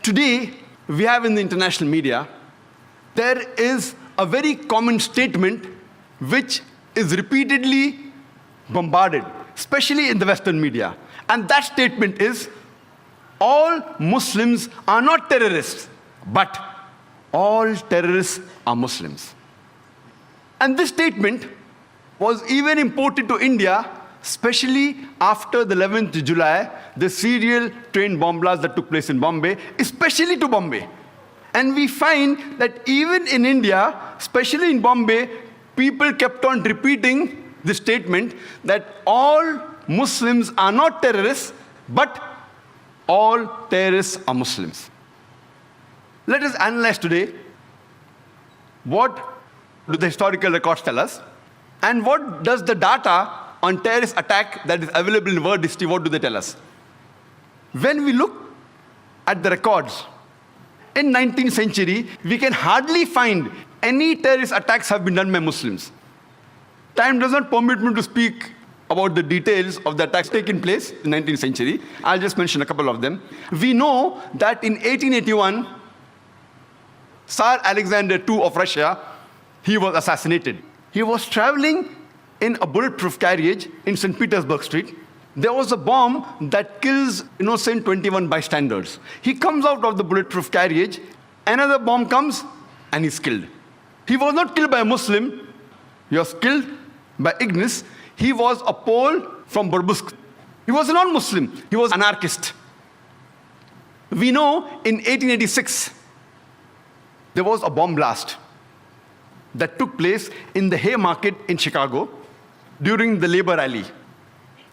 Today, we have in the international media, there is a very common statement which is repeatedly bombarded, especially in the Western media. And that statement is, all Muslims are not terrorists, but all terrorists are Muslims. And this statement was even imported to India, especially after the 11th of July, the serial train bomb blast that took place in Bombay, especially to Bombay. And we find that even in India, especially in Bombay, people kept on repeating the statement that all Muslims are not terrorists, but all terrorists are Muslims. Let us analyze today what do the historical records tell us, and what does the data on terrorist attack that is available in world history, what do they tell us? When we look at the records, in 19th century, we can hardly find any terrorist attacks have been done by Muslims. Time does not permit me to speak about the details of the attacks taking place in the 19th century. I'll just mention a couple of them. We know that in 1881, Tsar Alexander II of Russia, he was assassinated. He was traveling in a bulletproof carriage in St. Petersburg Street. There was a bomb that kills innocent 21 bystanders. He comes out of the bulletproof carriage, another bomb comes, and he's killed. He was not killed by a Muslim, he was killed by ignorance. He was a Pole from Burbusk. He was a non-Muslim, he was an anarchist. We know in 1886, there was a bomb blast that took place in the Haymarket in Chicago during the labor rally.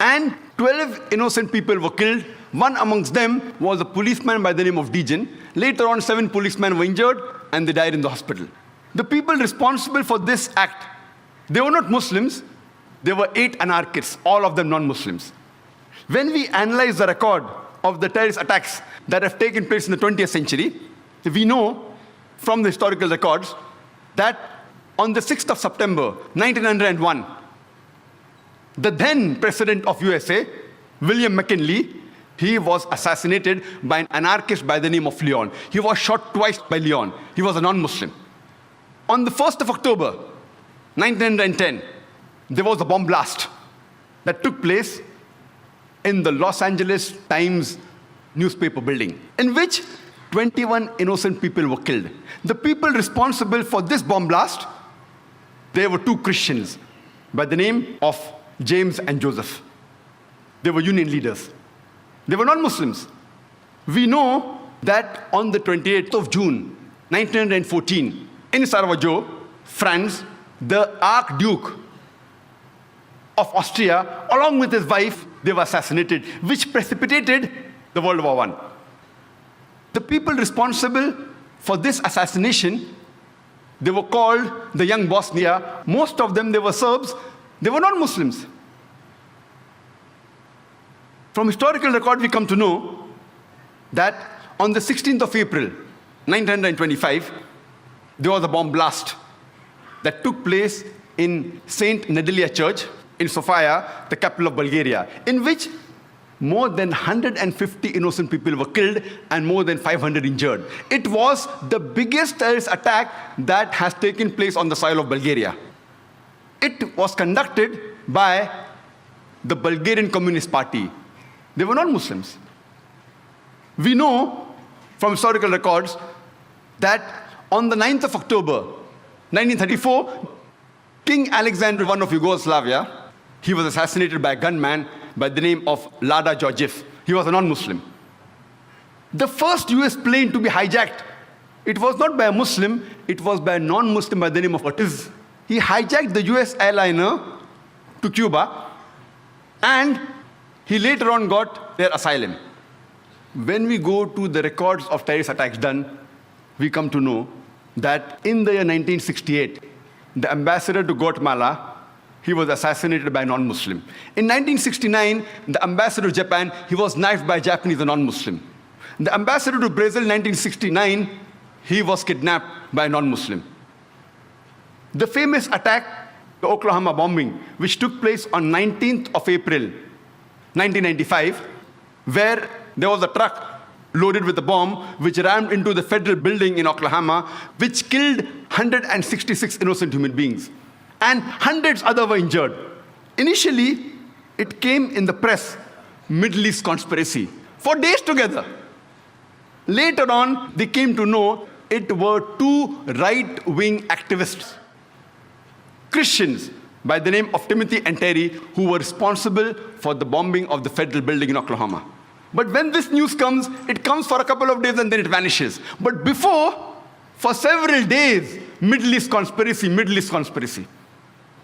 And 12 innocent people were killed. One amongst them was a policeman by the name of Dejan. Later on, 7 policemen were injured and they died in the hospital. The people responsible for this act, they were not Muslims, they were 8 anarchists, all of them non-Muslims. When we analyze the record of the terrorist attacks that have taken place in the 20th century, we know from the historical records that on the 6th of September, 1901, the then president of USA, William McKinley, he was assassinated by an anarchist by the name of Leon. He was shot twice by Leon. He was a non-Muslim. On the 1st of October, 1910, there was a bomb blast that took place in the Los Angeles Times newspaper building, in which 21 innocent people were killed. The people responsible for this bomb blast, they were 2 Christians by the name of James and Joseph. They were union leaders. They were not Muslims. We know that on the 28th of June, 1914, in Sarajevo, France, the Archduke of Austria, along with his wife, they were assassinated, which precipitated the World War I. The people responsible for this assassination, they were called the Young Bosnia. Most of them, they were Serbs. They were not Muslims. From historical record, we come to know that on the 16th of April, 1925, there was a bomb blast that took place in St. Nedelia Church in Sofia, the capital of Bulgaria, in which more than 150 innocent people were killed and more than 500 injured. It was the biggest terrorist attack that has taken place on the soil of Bulgaria. It was conducted by the Bulgarian Communist Party. They were not Muslims. We know from historical records that on the 9th of October, 1934, King Alexander I of Yugoslavia, he was assassinated by a gunman by the name of Lada Georgiev. He was a non-Muslim. The first US plane to be hijacked, it was not by a Muslim, it was by a non-Muslim by the name of Ortiz. He hijacked the US airliner to Cuba, and he later on got their asylum. When we go to the records of terrorist attacks done, we come to know that in the year 1968, the ambassador to Guatemala, he was assassinated by a non-Muslim. In 1969, the ambassador to Japan, he was knifed by a Japanese, a non-Muslim. The ambassador to Brazil in 1969, he was kidnapped by a non-Muslim. The famous attack, the Oklahoma bombing, which took place on 19th of April, 1995, where there was a truck loaded with a bomb, which rammed into the federal building in Oklahoma, which killed 166 innocent human beings. And hundreds other were injured. Initially, it came in the press, Middle East conspiracy, for days together. Later on, they came to know it were two right-wing activists, Christians by the name of Timothy and Terry, who were responsible for the bombing of the federal building in Oklahoma. But when this news comes, it comes for a couple of days and then it vanishes. But before, for several days, Middle East conspiracy, Middle East conspiracy.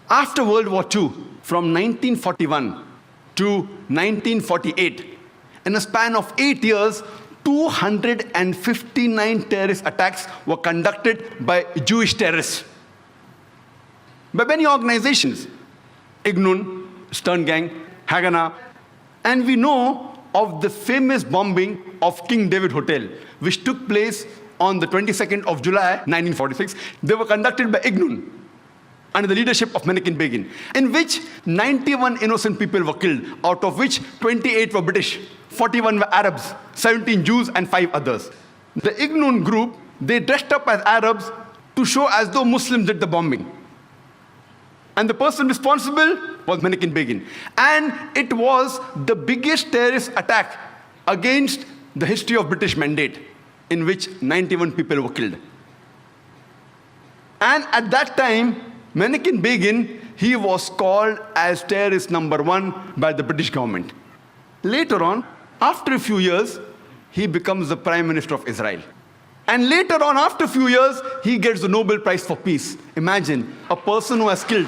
After World War II, from 1941 to 1948, in a span of 8 years, 259 terrorist attacks were conducted by Jewish terrorists. By many organizations, Ignun, Stern Gang, Haganah, and we know of the famous bombing of King David Hotel, which took place on the 22nd of July, 1946. They were conducted by Ignun, under the leadership of Menachem Begin, in which 91 innocent people were killed, out of which 28 were British, 41 were Arabs, 17 Jews, and 5 others. The Ignun group, they dressed up as Arabs to show as though Muslims did the bombing. And the person responsible was Menachem Begin. And it was the biggest terrorist attack against the history of British Mandate, in which 91 people were killed. And at that time, Menachem Begin, he was called as terrorist number 1 by the British government. Later on, after a few years, he becomes the Prime Minister of Israel. And later on, after a few years, he gets the Nobel Prize for Peace. Imagine, a person who has killed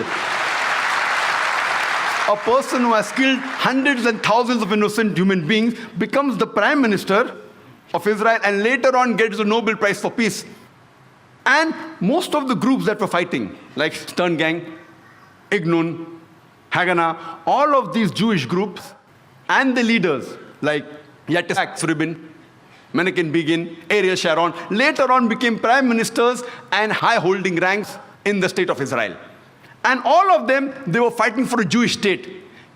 hundreds and thousands of innocent human beings becomes the Prime Minister of Israel and later on gets the Nobel Prize for Peace. And most of the groups that were fighting, like Stern Gang, Ignun, Haganah, all of these Jewish groups and the leaders like Yitzhak Rabin, Menachem Begin, Ariel Sharon, later on became prime ministers and high-holding ranks in the state of Israel. And all of them, they were fighting for a Jewish state.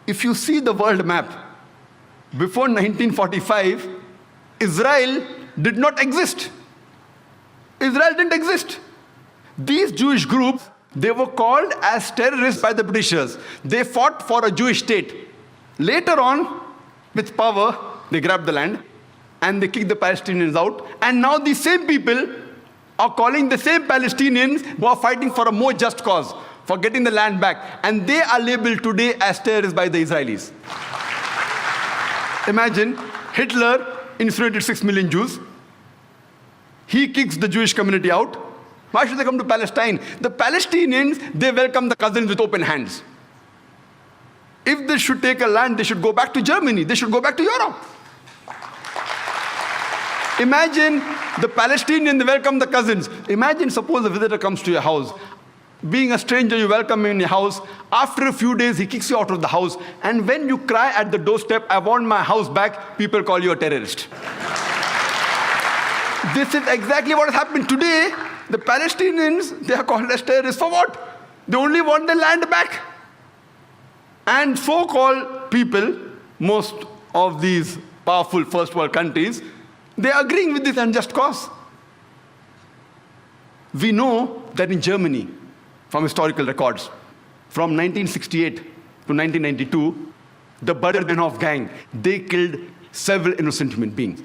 If you see the world map, before 1945, Israel did not exist. Israel didn't exist. These Jewish groups, they were called as terrorists by the Britishers. They fought for a Jewish state. Later on, with power, they grabbed the land and they kicked the Palestinians out. And now these same people are calling the same Palestinians who are fighting for a more just cause, for getting the land back. And they are labeled today as terrorists by the Israelis. Imagine, Hitler incinerated 6 million Jews. He kicks the Jewish community out. Why should they come to Palestine? The Palestinians, they welcome the cousins with open hands. If they should take a land, they should go back to Germany. They should go back to Europe. Imagine the Palestinians, they welcome the cousins. Imagine, suppose a visitor comes to your house. Being a stranger, you welcome him in your house. After a few days, he kicks you out of the house. And when you cry at the doorstep, I want my house back, people call you a terrorist. This is exactly what has happened today. The Palestinians, they are called as terrorists for what? They only want their land back. And so-called people, most of these powerful first world countries, they are agreeing with this unjust cause. We know that in Germany, from historical records, from 1968 to 1992, the Bader-Meinhof gang, they killed several innocent human beings.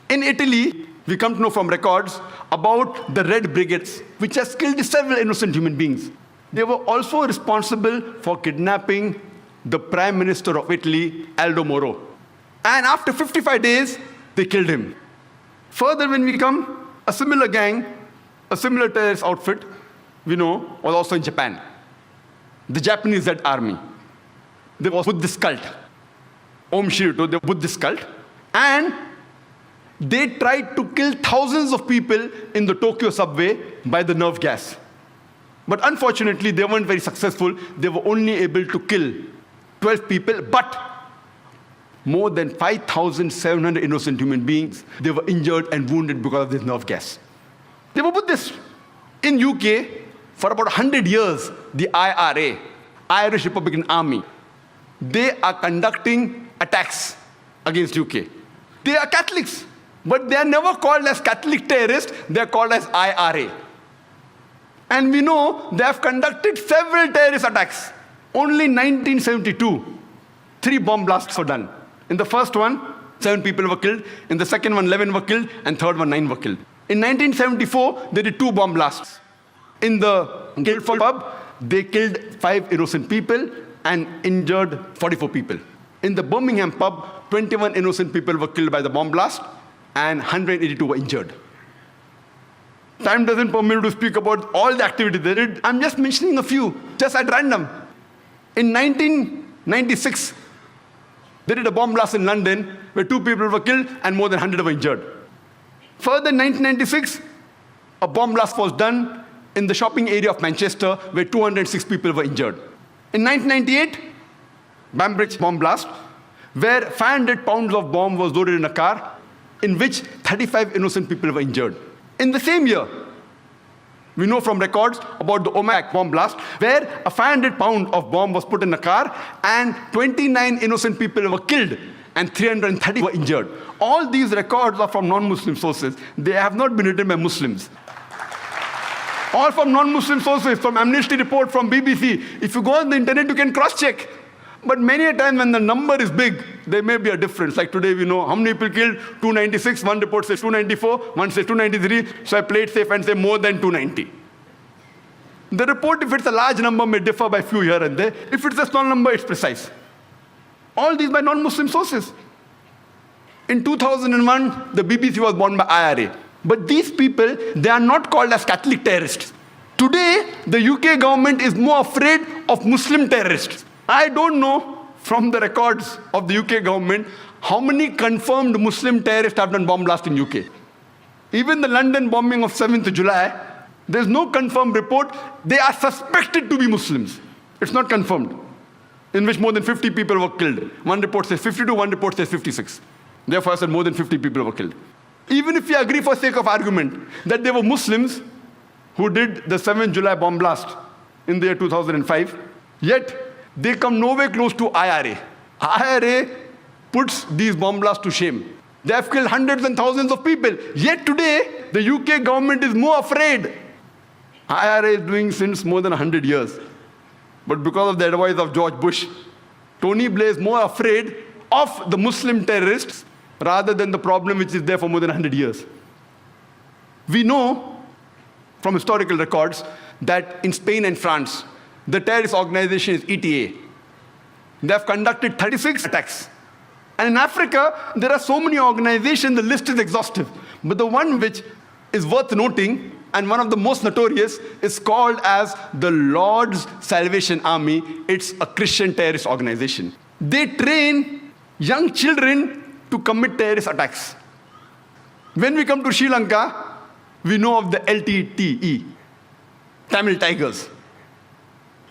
In Italy, we come to know from records about the Red Brigades, which has killed several innocent human beings. They were also responsible for kidnapping the Prime Minister of Italy, Aldo Moro. And after 55 days, they killed him. Further, when we come, a similar gang, a similar terrorist outfit, we know, was also in Japan. The Japanese Red Army. They was with this cult. Om Shirito, they were with this cult. And they tried to kill thousands of people in the Tokyo subway by the nerve gas. But unfortunately, they weren't very successful. They were only able to kill 12 people, but more than 5,700 innocent human beings, they were injured and wounded because of this nerve gas. They were Buddhists. In UK, for about 100 years, the IRA, Irish Republican Army, they are conducting attacks against UK. They are Catholics. But they are never called as Catholic terrorists, they are called as IRA. And we know they have conducted several terrorist attacks. Only in 1972, 3 bomb blasts were done. In the first one, 7 people were killed. In the second one, 11 were killed. And third one, 9 were killed. In 1974, they did 2 bomb blasts. In the Guildford pub, they killed 5 innocent people and injured 44 people. In the Birmingham pub, 21 innocent people were killed by the bomb blast and 182 were injured. Time doesn't permit me to speak about all the activities they did. I'm just mentioning a few, just at random. In 1996, they did a bomb blast in London where 2 people were killed and more than 100 were injured. Further, in 1996, a bomb blast was done in the shopping area of Manchester where 206 people were injured. In 1998, Bambridge bomb blast, where 500 pounds of bomb was loaded in a car, in which 35 innocent people were injured. In the same year, we know from records about the Omagh bomb blast, where a 500-pound of bomb was put in a car and 29 innocent people were killed and 330 were injured. All these records are from non-Muslim sources. They have not been written by Muslims. All from non-Muslim sources, from Amnesty report, from BBC. If you go on the internet, you can cross-check. But many a time when the number is big, there may be a difference. Like today, we know how many people killed, 296, one report says 294, one says 293, so I play it safe and say more than 290. The report, if it's a large number, may differ by a few here and there. If it's a small number, it's precise. All these by non-Muslim sources. In 2001, the BBC was bombed by IRA. But these people, they are not called as Catholic terrorists. Today, the UK government is more afraid of Muslim terrorists. I don't know from the records of the UK government how many confirmed Muslim terrorists have done bomb blasts in UK. Even the London bombing of 7th July, there's no confirmed report. They are suspected to be Muslims. It's not confirmed, in which more than 50 people were killed. One report says 52, one report says 56. Therefore, I said more than 50 people were killed. Even if we agree for sake of argument that they were Muslims who did the 7th July bomb blast in the year 2005, yet they come nowhere close to IRA. IRA puts these bomb blasts to shame. They have killed hundreds and thousands of people. Yet today, the UK government is more afraid. IRA is doing since more than 100 years. But because of the advice of George Bush, Tony Blair is more afraid of the Muslim terrorists rather than the problem which is there for more than 100 years. We know from historical records that in Spain and France, the terrorist organization is ETA. They have conducted 36 attacks. And in Africa, there are so many organizations, the list is exhaustive. But the one which is worth noting, and one of the most notorious, is called as the Lord's Salvation Army. It's a Christian terrorist organization. They train young children to commit terrorist attacks. When we come to Sri Lanka, we know of the LTTE, Tamil Tigers.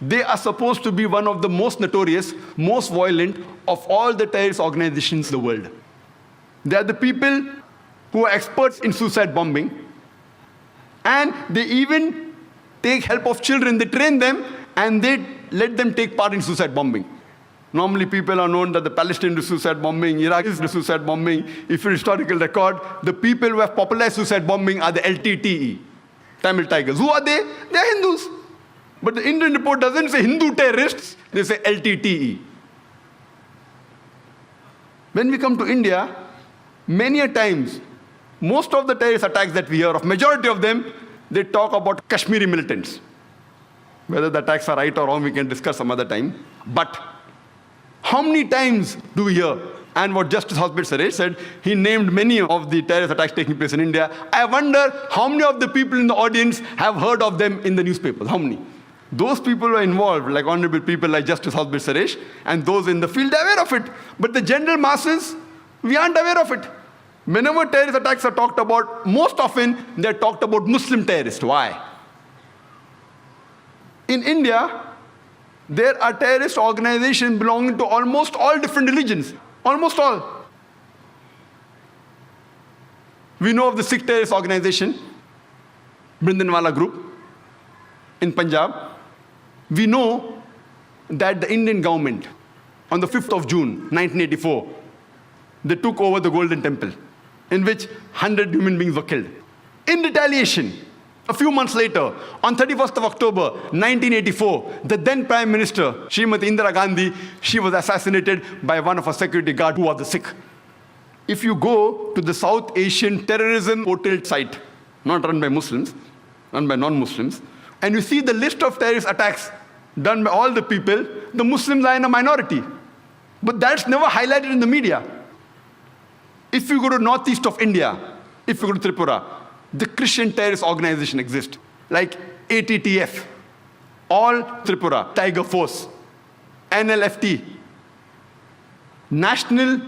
They are supposed to be one of the most notorious, most violent of all the terrorist organizations in the world. They are the people who are experts in suicide bombing. And they even take help of children. They train them and they let them take part in suicide bombing. Normally people are known that the Palestinians do suicide bombing, Iraqis do suicide bombing. If you historical record, the people who have popularized suicide bombing are the LTTE, Tamil Tigers. Who are they? They are Hindus. But the Indian report doesn't say Hindu terrorists, they say LTTE. When we come to India, many a times, most of the terrorist attacks that we hear of, majority of them, they talk about Kashmiri militants. Whether the attacks are right or wrong, we can discuss some other time. But how many times do we hear? And what Justice Hosbir Suresh said, he named many of the terrorist attacks taking place in India. I wonder how many of the people in the audience have heard of them in the newspapers. How many? Those people who are involved, like honorable people like Justice Hosbir Suresh, and those in the field, are aware of it. But the general masses, we aren't aware of it. Whenever terrorist attacks are talked about, most often they're talked about Muslim terrorists. Why? In India, there are terrorist organizations belonging to almost all different religions. Almost all. We know of the Sikh terrorist organization, Brindanwala group, in Punjab. We know that the Indian government, on the 5th of June, 1984, they took over the Golden Temple. in which 100 human beings were killed. In retaliation, a few months later, on 31st of October 1984, the then Prime Minister, Srimati Indira Gandhi, she was assassinated by one of her security guards who was a Sikh. If you go to the South Asian terrorism portal site, not run by Muslims, run by non-Muslims, and you see the list of terrorist attacks done by all the people, the Muslims are in a minority. But that's never highlighted in the media. If you go to northeast of India, if you go to Tripura, the Christian terrorist organization exists, like ATTF, All Tripura, Tiger Force, NLFT, National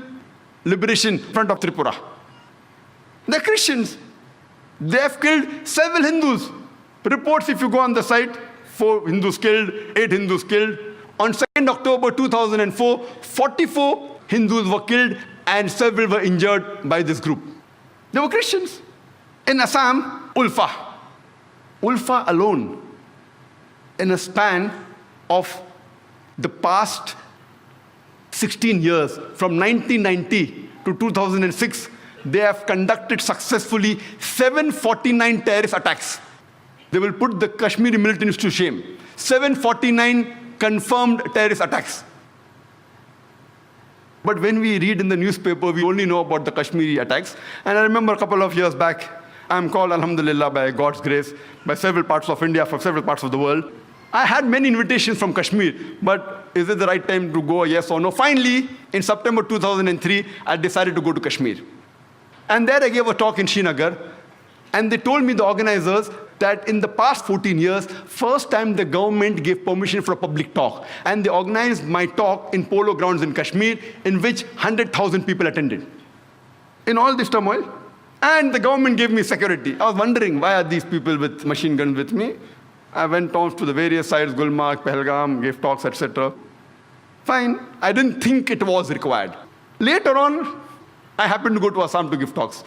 Liberation Front of Tripura. They're Christians. They have killed several Hindus. Reports, if you go on the site, 4 Hindus killed, 8 Hindus killed. On 2nd October 2004, 44 Hindus were killed and several were injured by this group. They were Christians. In Assam, Ulfa. Ulfa alone, in a span of the past 16 years, from 1990 to 2006, they have conducted successfully 749 terrorist attacks. They will put the Kashmiri militants to shame. 749 confirmed terrorist attacks. But when we read in the newspaper, we only know about the Kashmiri attacks. And I remember a couple of years back, I'm called, alhamdulillah, by God's grace, by several parts of India, from several parts of the world. I had many invitations from Kashmir, but is it the right time to go, yes or no? Finally, in September 2003, I decided to go to Kashmir. And there I gave a talk in Srinagar, and they told me, the organizers, that in the past 14 years, first time the government gave permission for a public talk. And they organized my talk in polo grounds in Kashmir, in which 100,000 people attended. In all this turmoil. And the government gave me security. I was wondering, why are these people with machine guns with me? I went on to the various sites, Gulmarg, Pahalgam, gave talks, etc. Fine. I didn't think it was required. Later on, I happened to go to Assam to give talks.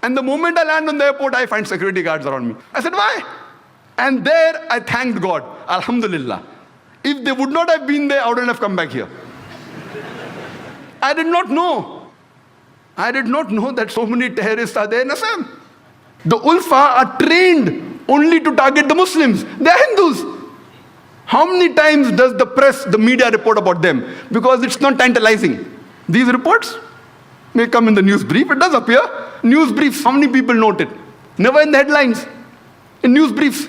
And the moment I land on the airport, I find security guards around me. I said, why? And there I thanked God, alhamdulillah. If they would not have been there, I wouldn't have come back here. I did not know. I did not know that so many terrorists are there in Assam. The Ulfa are trained only to target the Muslims. They are Hindus. How many times does the press, the media report about them? Because it's not tantalizing. These reports may come in the news brief. It does appear. News briefs, how many people note it? Never in the headlines. In news briefs.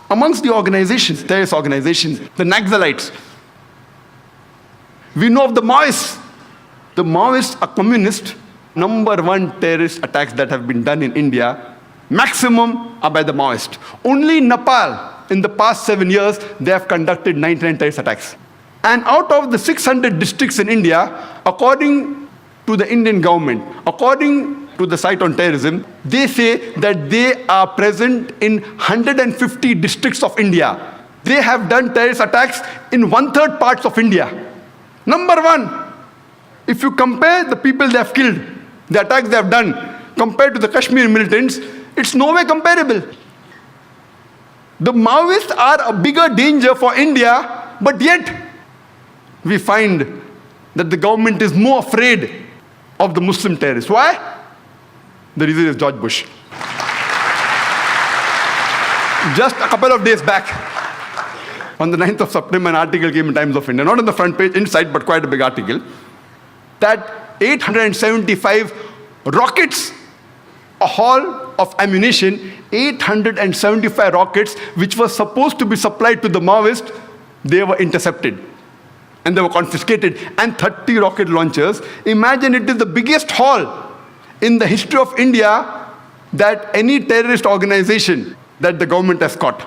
Amongst the organizations, terrorist organizations, the Naxalites. We know of the Maoists. The Maoists are communist. Number 1 terrorist attacks that have been done in India, maximum are by the Maoists. Only in Nepal, in the past 7 years, they have conducted 99 terrorist attacks. And out of the 600 districts in India, according to the Indian government, according to the site on terrorism, they say that they are present in 150 districts of India. They have done terrorist attacks in 1/3 parts of India. Number 1, if you compare the people they have killed, the attacks they have done, compared to the Kashmir militants, it's no way comparable. The Maoists are a bigger danger for India, but yet we find that the government is more afraid of the Muslim terrorists. Why? The reason is George Bush. Just a couple of days back, on the 9th of September, an article came in Times of India, not on the front page, inside, but quite a big article, that 875 rockets, a haul of ammunition, 875 rockets, which were supposed to be supplied to the Maoists, they were intercepted. And they were confiscated. And 30 rocket launchers. Imagine, it is the biggest haul in the history of India that any terrorist organization that the government has caught.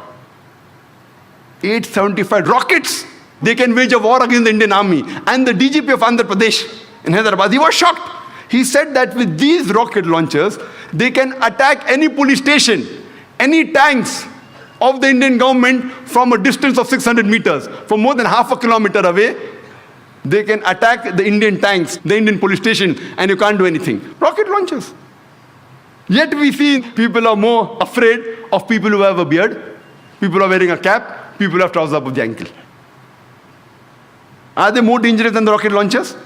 875 rockets. They can wage a war against the Indian army. And the DGP of Andhra Pradesh in Hyderabad, he was shocked. He said that with these rocket launchers, they can attack any police station, any tanks of the Indian government from a distance of 600 meters. From more than half a kilometer away, they can attack the Indian tanks, the Indian police station, and you can't do anything. Rocket launchers. Yet we see people are more afraid of people who have a beard, people who are wearing a cap, people who have trousers above the ankle. Are they more dangerous than the rocket launchers?